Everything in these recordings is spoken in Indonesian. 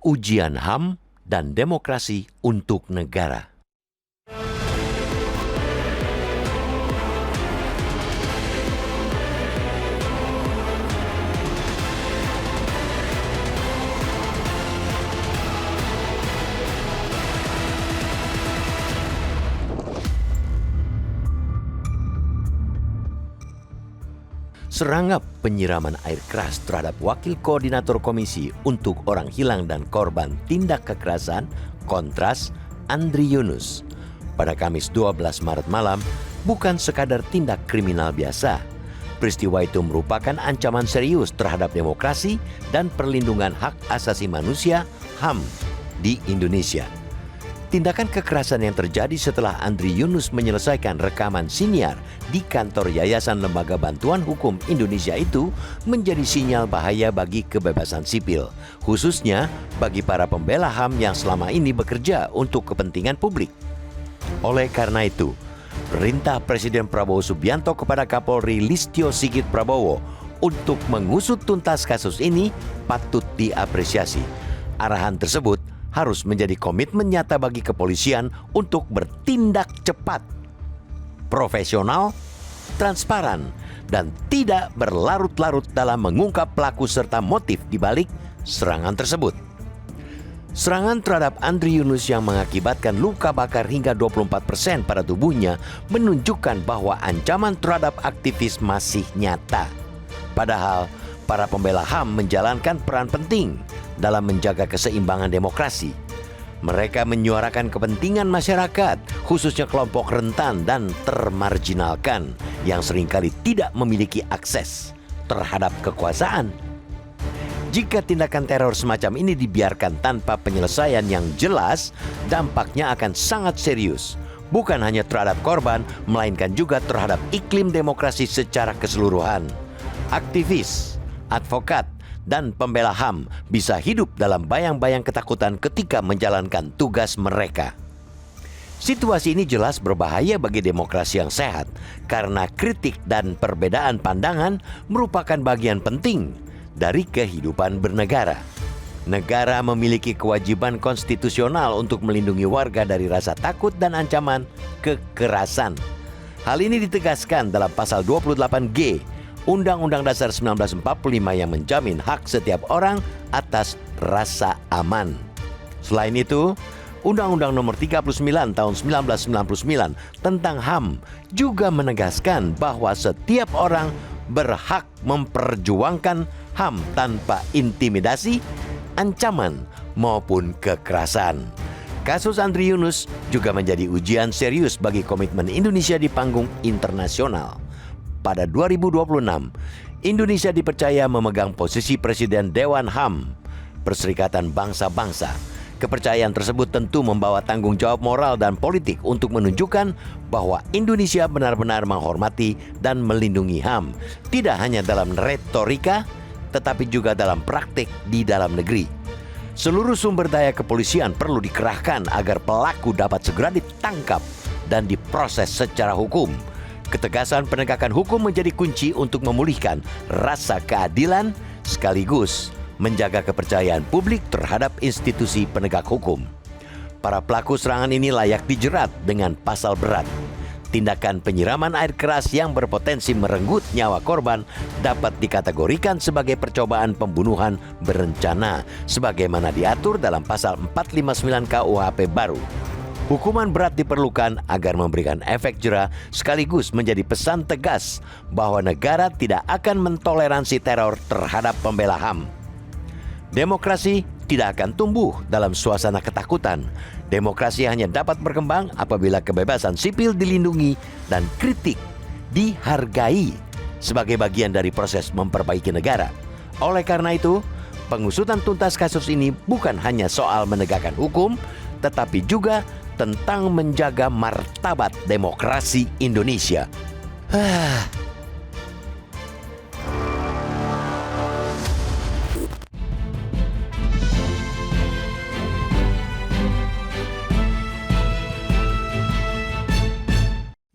ujian HAM dan demokrasi untuk negara. Serangap penyiraman air keras terhadap Wakil Koordinator Komisi untuk Orang Hilang dan Korban Tindak Kekerasan, Kontras, Andri Yunus, pada Kamis 12 Maret malam bukan sekadar tindak kriminal biasa. Peristiwa itu merupakan ancaman serius terhadap demokrasi dan perlindungan hak asasi manusia (HAM) di Indonesia. Tindakan kekerasan yang terjadi setelah Andri Yunus menyelesaikan rekaman siniar di kantor Yayasan Lembaga Bantuan Hukum Indonesia itu menjadi sinyal bahaya bagi kebebasan sipil, khususnya bagi para pembela HAM yang selama ini bekerja untuk kepentingan publik. Oleh karena itu, perintah Presiden Prabowo Subianto kepada Kapolri Listio Sigit Prabowo untuk mengusut tuntas kasus ini patut diapresiasi. Arahan tersebut harus menjadi komitmen nyata bagi kepolisian untuk bertindak cepat, profesional, transparan, dan tidak berlarut-larut dalam mengungkap pelaku serta motif di balik serangan tersebut. Serangan terhadap Andri Yunus yang mengakibatkan luka bakar hingga 24% pada tubuhnya menunjukkan bahwa ancaman terhadap aktivis masih nyata. Padahal, para pembela HAM menjalankan peran penting dalam menjaga keseimbangan demokrasi. Mereka menyuarakan kepentingan masyarakat, khususnya kelompok rentan dan termarginalkan yang seringkali tidak memiliki akses terhadap kekuasaan. Jika tindakan teror semacam ini dibiarkan tanpa penyelesaian yang jelas, dampaknya akan sangat serius. Bukan hanya terhadap korban, melainkan juga terhadap iklim demokrasi secara keseluruhan. Aktivis, advokat, dan pembela HAM bisa hidup dalam bayang-bayang ketakutan ketika menjalankan tugas mereka. Situasi ini jelas berbahaya bagi demokrasi yang sehat karena kritik dan perbedaan pandangan merupakan bagian penting dari kehidupan bernegara. Negara memiliki kewajiban konstitusional untuk melindungi warga dari rasa takut dan ancaman kekerasan. Hal ini ditegaskan dalam pasal 28G Undang-Undang Dasar 1945 yang menjamin hak setiap orang atas rasa aman. Selain itu, Undang-Undang Nomor 39 Tahun 1999 tentang HAM juga menegaskan bahwa setiap orang berhak memperjuangkan HAM tanpa intimidasi, ancaman, maupun kekerasan. Kasus Andri Yunus juga menjadi ujian serius bagi komitmen Indonesia di panggung internasional. Pada 2026, Indonesia dipercaya memegang posisi Presiden Dewan HAM, Perserikatan Bangsa-Bangsa. Kepercayaan tersebut tentu membawa tanggung jawab moral dan politik untuk menunjukkan bahwa Indonesia benar-benar menghormati dan melindungi HAM, tidak hanya dalam retorika, tetapi juga dalam praktik di dalam negeri. Seluruh sumber daya kepolisian perlu dikerahkan agar pelaku dapat segera ditangkap dan diproses secara hukum. Ketegasan penegakan hukum menjadi kunci untuk memulihkan rasa keadilan sekaligus menjaga kepercayaan publik terhadap institusi penegak hukum. Para pelaku serangan ini layak dijerat dengan pasal berat. Tindakan penyiraman air keras yang berpotensi merenggut nyawa korban dapat dikategorikan sebagai percobaan pembunuhan berencana sebagaimana diatur dalam pasal 459 KUHP baru. Hukuman berat diperlukan agar memberikan efek jera sekaligus menjadi pesan tegas bahwa negara tidak akan mentoleransi teror terhadap pembela HAM. Demokrasi tidak akan tumbuh dalam suasana ketakutan. Demokrasi hanya dapat berkembang apabila kebebasan sipil dilindungi dan kritik dihargai sebagai bagian dari proses memperbaiki negara. Oleh karena itu, pengusutan tuntas kasus ini bukan hanya soal menegakkan hukum, tetapi juga tentang menjaga martabat demokrasi Indonesia.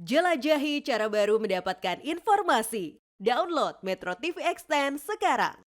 Jelajahi cara baru mendapatkan informasi. Download Metro TV Extend sekarang.